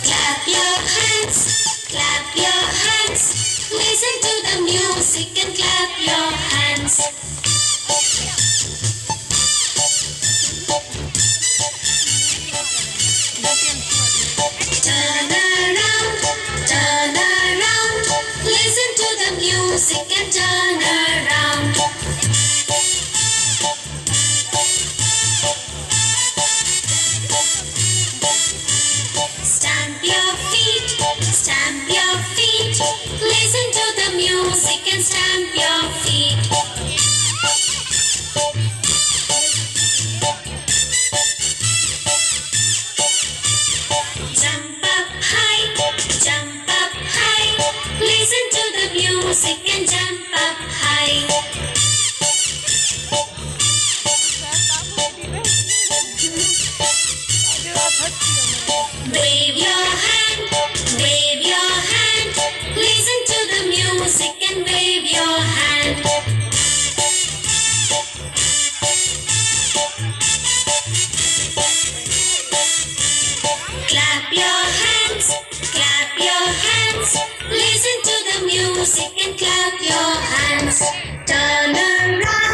Clap your hands, clap your hands. Listen to the music and clap your hands. Turn around. Listen to the music and turn around. Stamp your feet, stamp your feet. Listen to the music and stamp your feet. Jump up high, jump up high. Listen to the music and jump up high. Wave your hand, wave your hand. Listen to the music and wave your hand. Clap your hands, clap your hands. Listen to the music and clap your hands. Turn around.